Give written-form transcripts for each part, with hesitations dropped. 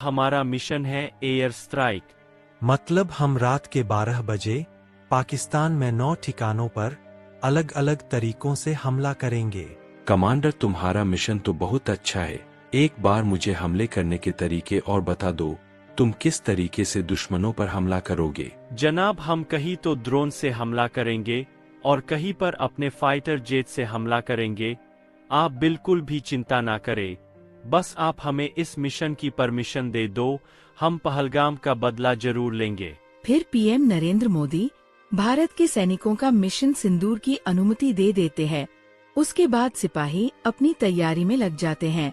हमारा मिशन है air strike. मतलब हम रात के 12 बजे पाकिस्तान में 9 ठिकानों पर अलग अलग तरीकों से हमला करेंगे। कमांडर, तुम्हारा मिशन तो बहुत अच्छा है। एक बार मुझे हमले करने के तरीके और बता दो। तुम किस तरीके से दुश्मनों पर हमला करोगे? जनाब, हम कहीं तो ड्रोन से हमला करेंगे और कहीं पर अपने फाइटर जेट से हमला करेंगे। आप बिल्कुल भी चिंता ना करें, बस आप हमें इस मिशन की परमिशन दे दो, हम पहलगाम का बदला जरूर लेंगे। फिर पीएम नरेंद्र मोदी भारत के सैनिकों का मिशन सिंदूर की अनुमति दे देते हैं। उसके बाद सिपाही अपनी तैयारी में लग जाते हैं,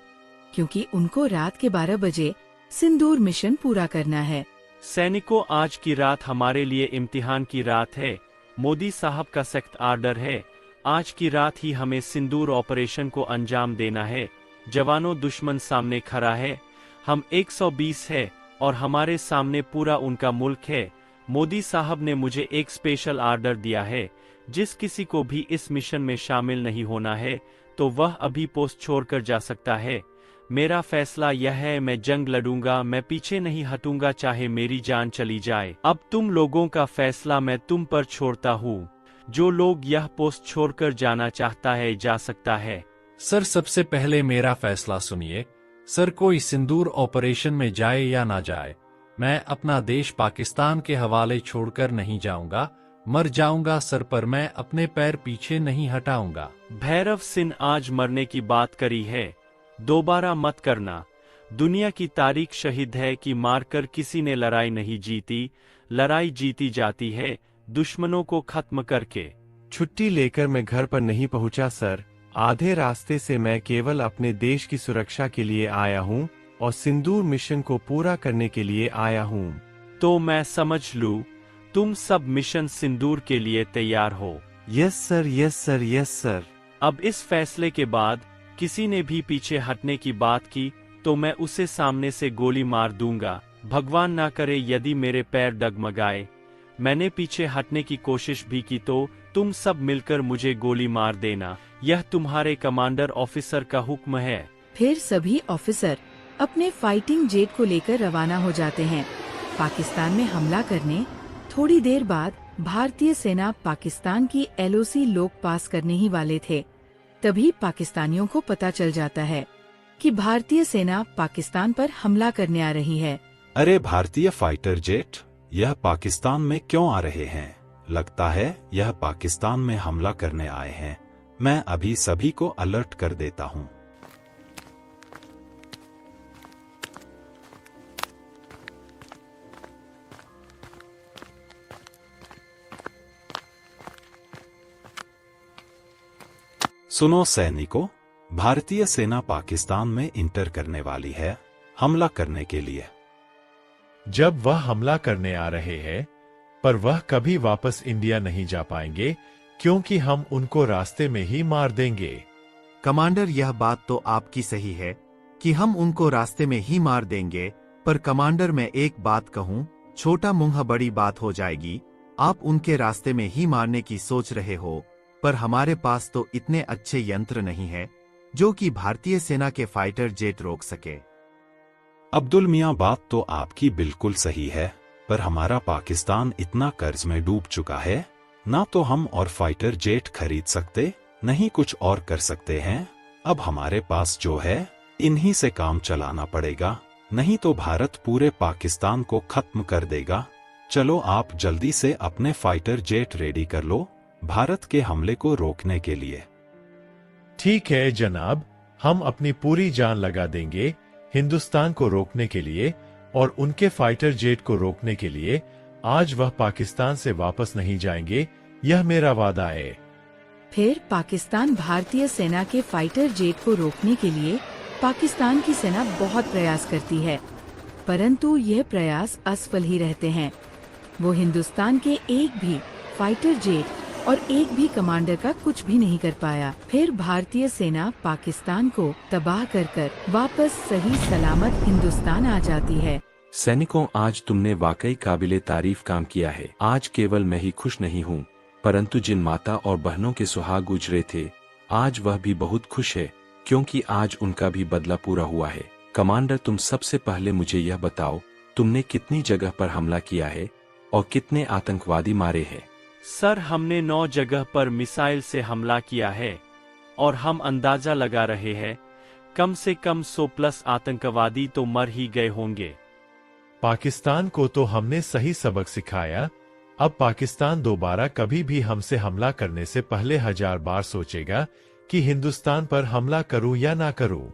क्योंकि उनको रात के 12 बजे सिंदूर मिशन पूरा करना है। सैनिकों, आज की रात हमारे लिए इम्तिहान की रात है। मोदी साहब का सख्त आर्डर है, आज की रात ही हमें सिंदूर ऑपरेशन को अंजाम देना है। जवानों, दुश्मन सामने खड़ा है, हम 120 है और हमारे सामने पूरा उनका मुल्क है। मोदी साहब ने मुझे एक स्पेशल आर्डर दिया है, जिस किसी को भी इस मिशन में शामिल नहीं होना है तो वह अभी पोस्ट छोड़कर जा सकता है। मेरा फैसला यह है, मैं जंग लड़ूंगा, मैं पीछे नहीं हटूंगा, चाहे मेरी जान चली जाए। अब तुम लोगों का फैसला मैं तुम पर छोड़ता हूँ। जो लोग यह पोस्ट छोड़कर जाना चाहता है जा सकता है। सर, सबसे पहले मेरा फैसला सुनिए। सर, कोई सिंदूर ऑपरेशन में जाए या ना जाए, मैं अपना देश पाकिस्तान के हवाले छोड़कर नहीं जाऊंगा। मर जाऊंगा सर, पर मैं अपने पैर पीछे नहीं हटाऊंगा। भैरव सिंह, आज मरने की बात करी है, दोबारा मत करना। दुनिया की तारीख शहीद है कि मारकर किसी ने लड़ाई नहीं जीती, लड़ाई जीती जाती है दुश्मनों को खत्म करके। छुट्टी लेकर मैं घर पर नहीं पहुंचा सर। आधे रास्ते से मैं केवल अपने देश की सुरक्षा के लिए आया हूं और सिंदूर मिशन को पूरा करने के लिए आया हूं। तो मैं समझ लूं, तुम सब मिशन सिंदूर के लिए तैयार हो? Yes sir, yes sir, yes sir. अब इस फैसले के बाद किसी ने भी पीछे हटने की बात की तो मैं उसे सामने से गोली मार दूंगा। भगवान ना करे यदि मेरे पैर डगमगाए, मैंने पीछे हटने की कोशिश भी की तो तुम सब मिलकर मुझे गोली मार देना। यह तुम्हारे कमांडर ऑफिसर का हुक्म है। फिर सभी ऑफिसर अपने फाइटिंग जेट को लेकर रवाना हो जाते हैं पाकिस्तान में हमला करने। थोड़ी देर बाद भारतीय सेना पाकिस्तान की LOC लोग पास करने ही वाले थे, तभी पाकिस्तानियों को पता चल जाता है कि भारतीय सेना पाकिस्तान पर हमला करने आ रही है। अरे भारतीय फाइटर जेट यह पाकिस्तान में क्यों आ रहे हैं? लगता है यह पाकिस्तान में हमला करने आए हैं। मैं अभी सभी को अलर्ट कर देता हूँ। सुनो सैनिकों, भारतीय सेना पाकिस्तान में इंटर करने वाली है हमला करने के लिए। जब वह हमला करने आ रहे हैं, पर वह कभी वापस इंडिया नहीं जा पाएंगे, क्योंकि हम उनको रास्ते में ही मार देंगे। कमांडर, यह बात तो आपकी सही है कि हम उनको रास्ते में ही मार देंगे, पर कमांडर मैं एक बात कहूं, छोटा मुंह बड़ी बात हो जाएगी। आप उनके रास्ते में ही मारने की सोच रहे हो, पर हमारे पास तो इतने अच्छे यंत्र नहीं है जो कि भारतीय सेना के फाइटर जेट रोक सके। अब्दुल मियां, बात तो आपकी बिल्कुल सही है, पर हमारा पाकिस्तान इतना कर्ज में डूब चुका है, ना तो हम और फाइटर जेट खरीद सकते, नहीं कुछ और कर सकते हैं। अब हमारे पास जो है इन्हीं से काम चलाना पड़ेगा, नहीं तो भारत पूरे पाकिस्तान को खत्म कर देगा। चलो आप जल्दी से अपने फाइटर जेट रेडी कर लो भारत के हमले को रोकने के लिए। ठीक है जनाब, हम अपनी पूरी जान लगा देंगे हिंदुस्तान को रोकने के लिए और उनके फाइटर जेट को रोकने के लिए। आज वह पाकिस्तान से वापस नहीं जाएंगे, यह मेरा वादा है। फिर पाकिस्तान भारतीय सेना के फाइटर जेट को रोकने के लिए पाकिस्तान की सेना बहुत प्रयास करती है, परंतु यह प्रयास असफल ही रहते हैं। वो हिंदुस्तान के एक भी फाइटर जेट और एक भी कमांडर का कुछ भी नहीं कर पाया। फिर भारतीय सेना पाकिस्तान को तबाह कर वापस सही सलामत हिंदुस्तान आ जाती है। सैनिकों, आज तुमने वाकई काबिले तारीफ काम किया है। आज केवल मैं ही खुश नहीं हूँ, परंतु जिन माता और बहनों के सुहाग गुजरे थे, आज वह भी बहुत खुश है, क्योंकि आज उनका भी बदला पूरा हुआ है। कमांडर, तुम सबसे पहले मुझे यह बताओ, तुमने कितनी जगह पर हमला किया है और कितने आतंकवादी मारे हैं? सर, हमने 9 जगह पर मिसाइल से हमला किया है और हम अंदाजा लगा रहे हैं कम से कम 100+ आतंकवादी तो मर ही गए होंगे। पाकिस्तान को तो हमने सही सबक सिखाया। अब पाकिस्तान दोबारा कभी भी हमसे हमला करने से पहले 1000 बार सोचेगा कि हिंदुस्तान पर हमला करूं या ना करूं।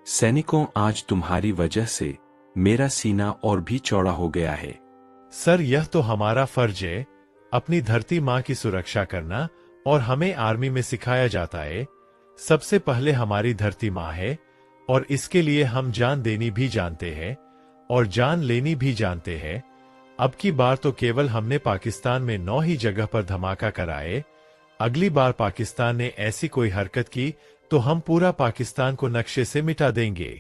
सैनिकों, आज तुम्हारी वजह से मेरा सीना और भी चौड़ा हो गया है। सर, यह तो हमारा फर्ज है, अपनी धरती माँ की सुरक्षा करना, और हमें आर्मी में सिखाया जाता है सबसे पहले हमारी धरती माँ है, और इसके लिए हम जान देनी भी जानते हैं और जान लेनी भी जानते हैं। अब की बार तो केवल हमने पाकिस्तान में 9 ही जगह पर धमाका कराए। अगली बार पाकिस्तान ने ऐसी कोई हरकत की तो हम पूरा पाकिस्तान को नक्शे से मिटा देंगे।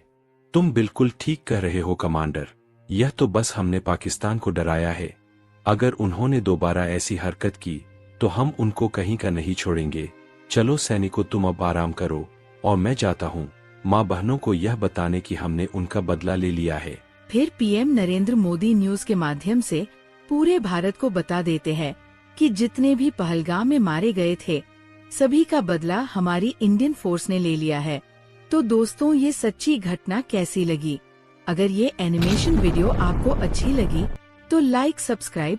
तुम बिल्कुल ठीक कह रहे हो कमांडर, यह तो बस हमने पाकिस्तान को डराया है। अगर उन्होंने दोबारा ऐसी हरकत की तो हम उनको कहीं का नहीं छोड़ेंगे। चलो सैनिकों, तुम अब आराम करो और मैं जाता हूँ माँ बहनों को यह बताने कि हमने उनका बदला ले लिया है। फिर पीएम नरेंद्र मोदी न्यूज के माध्यम से पूरे भारत को बता देते हैं कि जितने भी पहलगाम में मारे गए थे सभी का बदला हमारी इंडियन फोर्स ने ले लिया है। तो दोस्तों, ये सच्ची घटना कैसी लगी? अगर ये एनिमेशन वीडियो आपको अच्छी लगी तो लाइक, सब्सक्राइब